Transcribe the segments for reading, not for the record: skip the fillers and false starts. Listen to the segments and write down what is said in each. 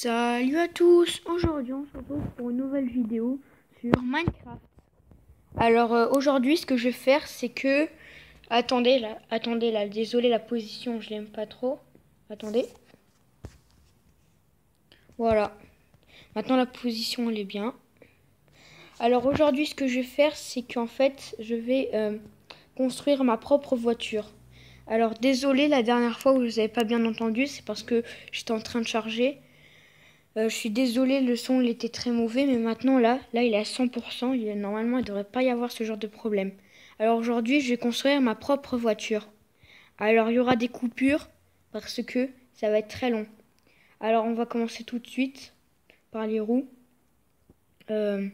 Salut à tous, aujourd'hui on se retrouve pour une nouvelle vidéo sur Minecraft. Alors aujourd'hui ce que je vais faire c'est que... Attendez là, désolé la position je l'aime pas trop. Attendez. Voilà, maintenant la position elle est bien. Alors aujourd'hui ce que je vais faire c'est qu'en fait je vais construire ma propre voiture. Alors désolé la dernière fois où vous n'avez pas bien entendu, c'est parce que j'étais en train de charger. Je suis désolée, le son il était très mauvais, mais maintenant là il est à 100%. Normalement, il ne devrait pas y avoir ce genre de problème. Alors aujourd'hui, je vais construire ma propre voiture. Alors il y aura des coupures parce que ça va être très long. Alors on va commencer tout de suite par les roues. Je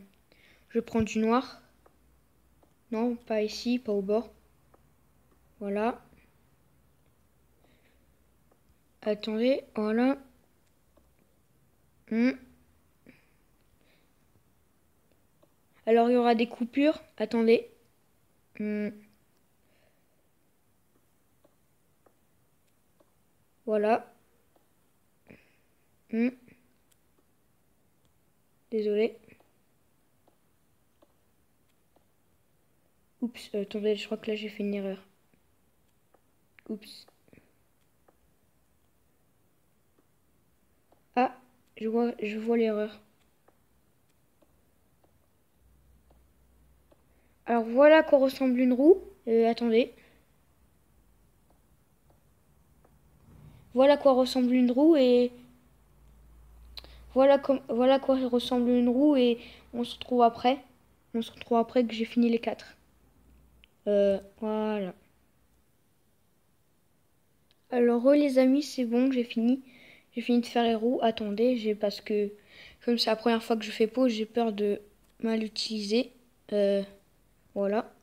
prends du noir. Non, pas ici, pas au bord. Voilà. Attendez, voilà. Alors il y aura des coupures. Attendez. Voilà. Désolé. Oups, attendez, je crois que là j'ai fait une erreur. Oups. Ah, je vois l'erreur. Alors voilà à quoi ressemble une roue. Attendez. Voilà à quoi ressemble une roue et voilà à quoi ressemble une roue et on se retrouve après. On se retrouve après que j'ai fini les 4. Voilà. Alors les amis, c'est bon, j'ai fini. J'ai fini de faire les roues. Attendez, parce que comme c'est la première fois que je fais pause, j'ai peur de mal utiliser. Voilà.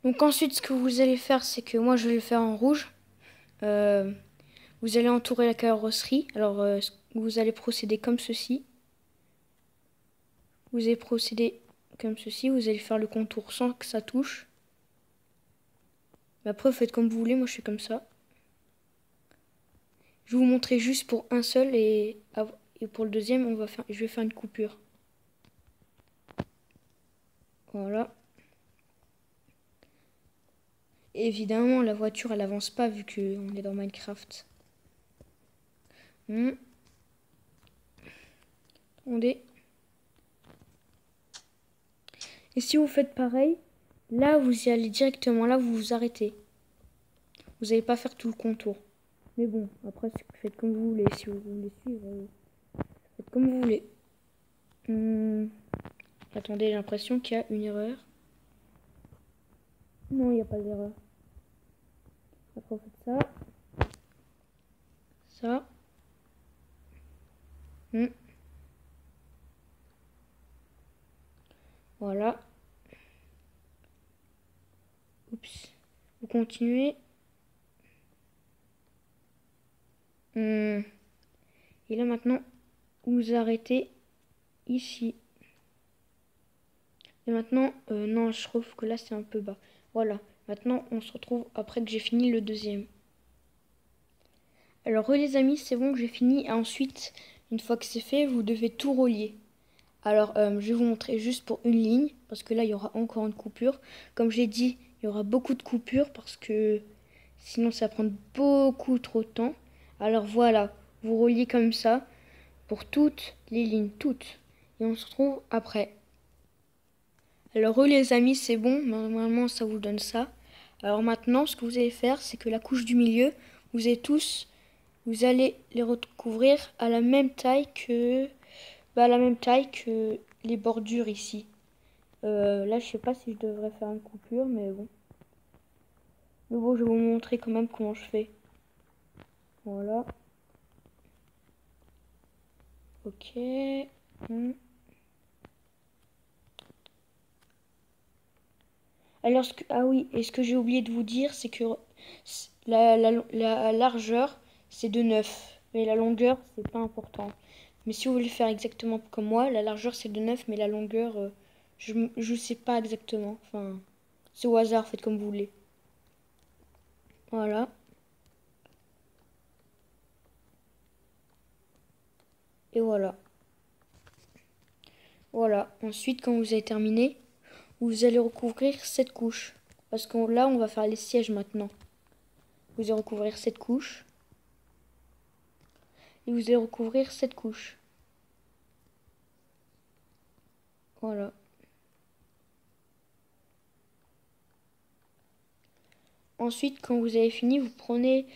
Donc ensuite, ce que vous allez faire, c'est que moi je vais le faire en rouge. Vous allez entourer la carrosserie. Alors, vous allez procéder comme ceci. Vous allez procéder comme ceci. Vous allez faire le contour sans que ça touche. Mais après, vous faites comme vous voulez. Moi, je fais comme ça. Je vais vous montrer juste pour un seul et pour le deuxième, je vais faire une coupure. Voilà. Évidemment, la voiture, elle avance pas vu qu'on est dans Minecraft. Attendez. Et si vous faites pareil, là, vous y allez directement. Là, vous vous arrêtez. Vous n'allez pas faire tout le contour. Mais bon, après, faites comme vous voulez. Si vous voulez suivre, faites comme vous voulez. Attendez, j'ai l'impression qu'il y a une erreur. Non, il n'y a pas d'erreur. Après, vous faites ça. Ça. Voilà. Oups. Vous continuez. Et là, maintenant, vous arrêtez ici. Et maintenant, non, je trouve que là, c'est un peu bas. Voilà. Maintenant, on se retrouve après que j'ai fini le deuxième. Alors, les amis, c'est bon, j'ai fini. Et ensuite, une fois que c'est fait, vous devez tout relier. Alors, je vais vous montrer juste pour une ligne, parce que là, il y aura encore une coupure. Comme j'ai dit, il y aura beaucoup de coupures, parce que sinon, ça va prendre beaucoup trop de temps. Alors voilà, vous reliez comme ça, pour toutes les lignes, toutes. Et on se retrouve après. Alors les amis, c'est bon, normalement, ça vous donne ça. Alors maintenant, ce que vous allez faire, c'est que la couche du milieu, vous allez les recouvrir à la même taille que... les bordures ici. Là, je sais pas si je devrais faire une coupure, mais bon. Mais bon, je vais vous montrer quand même comment je fais. Voilà. Ok. Alors, ah oui, et ce que j'ai oublié de vous dire, c'est que la largeur, c'est de 9. Mais la longueur, c'est pas important. Mais si vous voulez faire exactement comme moi, la largeur, c'est de 9, mais la longueur, je sais pas exactement. Enfin, c'est au hasard, faites comme vous voulez. Voilà. Et voilà. Voilà. Ensuite, quand vous avez terminé, vous allez recouvrir cette couche. Parce que là, on va faire les sièges maintenant. Vous allez recouvrir cette couche. Et vous allez recouvrir cette couche. Voilà. Ensuite, quand vous avez fini, vous prenez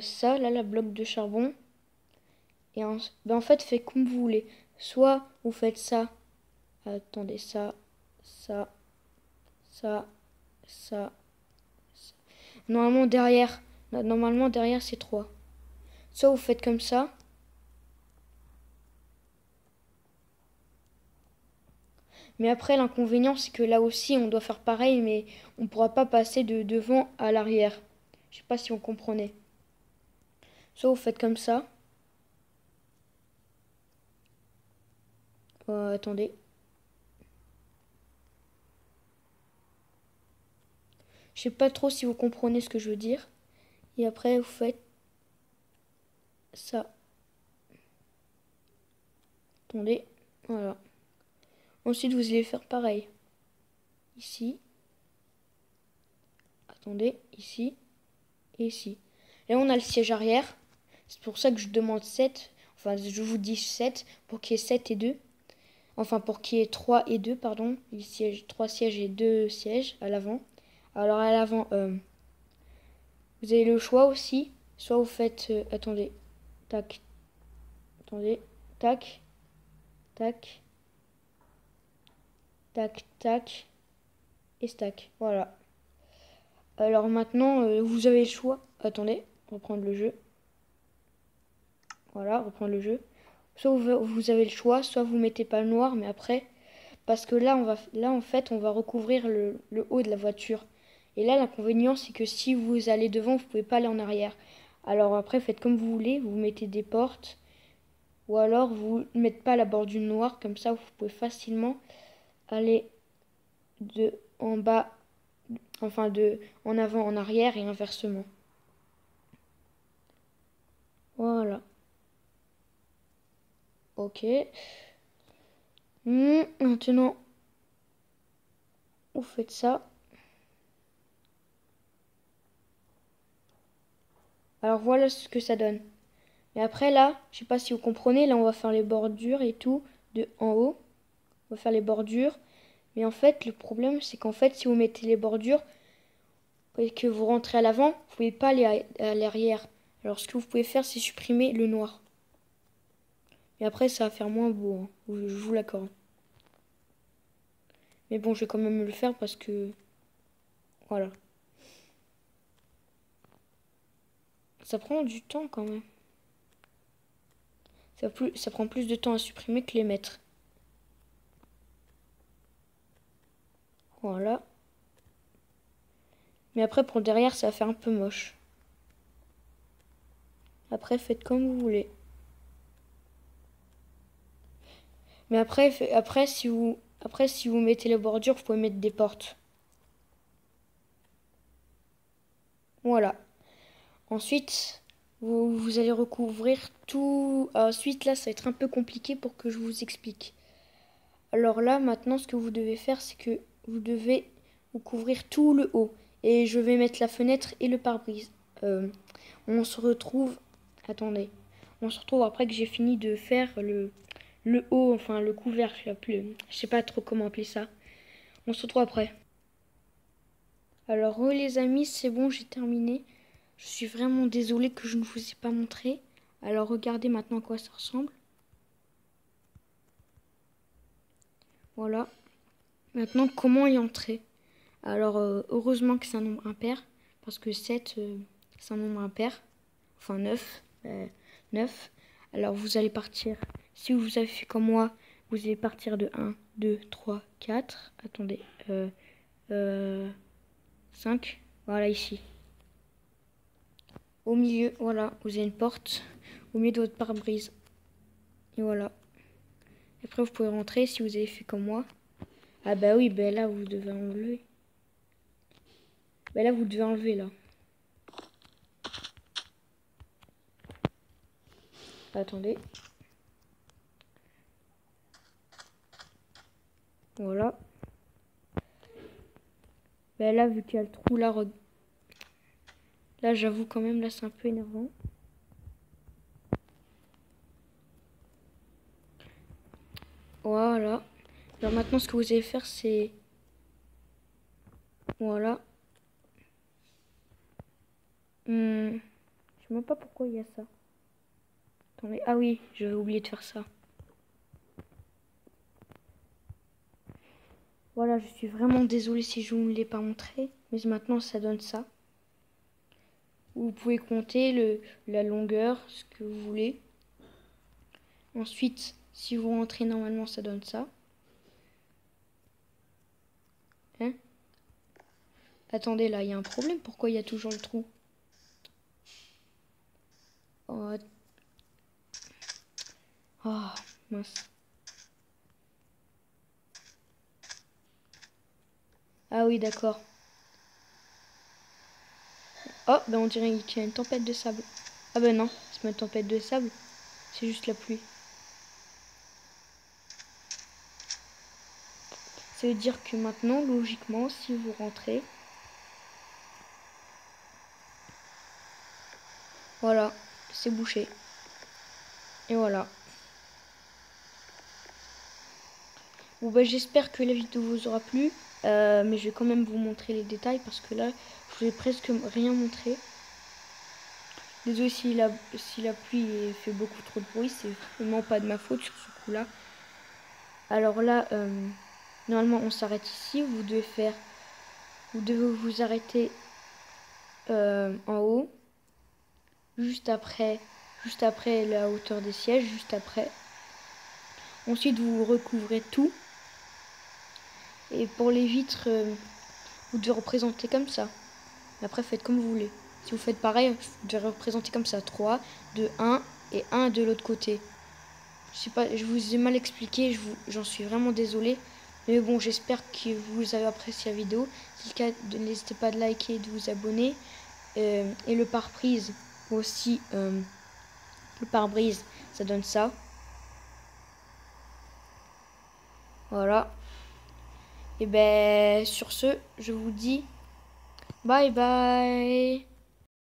ça, là, la bloc de charbon. Et en fait, faites comme vous voulez. Soit vous faites ça. Attendez, ça, ça, ça, ça. Normalement derrière c'est 3. Soit vous faites comme ça. Mais après l'inconvénient c'est que là aussi on doit faire pareil mais on ne pourra pas passer de devant à l'arrière. Je sais pas si vous comprenez. Soit vous faites comme ça. Attendez. Je sais pas trop si vous comprenez ce que je veux dire. Et après vous faites ça. Attendez. Voilà. Ensuite vous allez faire pareil. Ici. Attendez. Ici. Et ici. Et on a le siège arrière. C'est pour ça que je demande 7. Enfin, je vous dis 7 pour qu'il y ait 7 et 2. Enfin, pour qu'il y ait 3 et 2, pardon. Il siège 3 sièges et 2 sièges à l'avant. Alors, à l'avant, vous avez le choix aussi. Soit vous faites... attendez. Tac. Attendez. Tac. Tac. Tac, tac. Et stack. Voilà. Alors maintenant, vous avez le choix. Attendez. Reprendre le jeu. Voilà, reprendre le jeu. Soit vous avez le choix, soit vous mettez pas le noir, mais après, parce que là, en fait, on va recouvrir le haut de la voiture. Et là, l'inconvénient, c'est que si vous allez devant, vous pouvez pas aller en arrière. Alors après, faites comme vous voulez, vous mettez des portes, ou alors vous ne mettez pas la bordure noire, comme ça, vous pouvez facilement aller de en bas, enfin de en avant, en arrière et inversement. Voilà. Ok. Maintenant, vous faites ça. Alors voilà ce que ça donne. Mais après là, je sais pas si vous comprenez, là on va faire les bordures et tout de en haut. On va faire les bordures. Mais en fait, le problème c'est qu'en fait, si vous mettez les bordures et que vous rentrez à l'avant, vous pouvez pas aller à l'arrière. Alors ce que vous pouvez faire, c'est supprimer le noir. Et après, ça va faire moins beau, hein. Je vous l'accorde. Mais bon, je vais quand même le faire parce que... Voilà. Ça prend du temps quand même. Ça prend plus de temps à supprimer que les mettre. Voilà. Mais après, pour derrière, ça va faire un peu moche. Après, faites comme vous voulez. Mais après, si vous mettez les bordures, vous pouvez mettre des portes. Voilà. Ensuite, vous allez recouvrir tout. Ensuite, là, ça va être un peu compliqué pour que je vous explique. Alors là, maintenant, ce que vous devez faire, c'est que vous devez vous couvrir tout le haut. Et je vais mettre la fenêtre et le pare-brise. On se retrouve... Attendez. On se retrouve après que j'ai fini de faire le haut, enfin le couvercle. Je sais pas trop comment appeler ça. On se retrouve après. Alors, les amis, c'est bon, j'ai terminé. Je suis vraiment désolée que je ne vous ai pas montré. Alors, regardez maintenant à quoi ça ressemble. Voilà. Maintenant, comment y entrer? Alors, heureusement que c'est un nombre impair. Parce que 7, c'est un nombre impair. Enfin, 9. 9. Alors, vous allez partir. Si vous avez fait comme moi, vous allez partir de 1, 2, 3, 4. Attendez. 5. Voilà, ici. Au milieu, voilà, vous avez une porte au milieu de votre pare-brise. Et voilà. Et après, vous pouvez rentrer si vous avez fait comme moi. Ah bah oui, bah là, vous devez enlever. Bah là, vous devez enlever, là. Attendez. Voilà. Ben là, vu qu'il y a le trou, là, là j'avoue quand même, là, c'est un peu énervant. Voilà. Alors maintenant, ce que vous allez faire, c'est... Voilà. Je sais même pas pourquoi il y a ça. Attendez. Ah oui, j'avais oublié de faire ça. Voilà, je suis vraiment désolée si je ne vous l'ai pas montré. Mais maintenant, ça donne ça. Vous pouvez compter la longueur, ce que vous voulez. Ensuite, si vous rentrez normalement, ça donne ça. Hein? Attendez, là, il y a un problème. Pourquoi il y a toujours le trou? Oh, mince. Ah oui, d'accord. Oh, ben on dirait qu'il y a une tempête de sable. Ah ben non, c'est pas une tempête de sable. C'est juste la pluie. Ça veut dire que maintenant, logiquement, si vous rentrez... Voilà, c'est bouché. Et voilà. Bon bah j'espère que la vidéo vous aura plu. Mais je vais quand même vous montrer les détails parce que là, je vous ai presque rien montré. Désolé si la pluie fait beaucoup trop de bruit, c'est vraiment pas de ma faute sur ce coup-là. Alors là, normalement on s'arrête ici. Vous devez vous arrêter en haut, juste après la hauteur des sièges, juste après. Ensuite vous recouvrez tout. Et pour les vitres, vous devez représenter comme ça. Après faites comme vous voulez. Si vous faites pareil, vous devez représenter comme ça. 3, 2, 1 et 1 de l'autre côté. Je sais pas, je vous ai mal expliqué, j'en suis vraiment désolée. Mais bon, j'espère que vous avez apprécié la vidéo. Si c'est le cas, n'hésitez pas à liker et de vous abonner. Et le pare-brise aussi, le pare-brise, ça donne ça. Voilà. Et ben sur ce, je vous dis bye bye.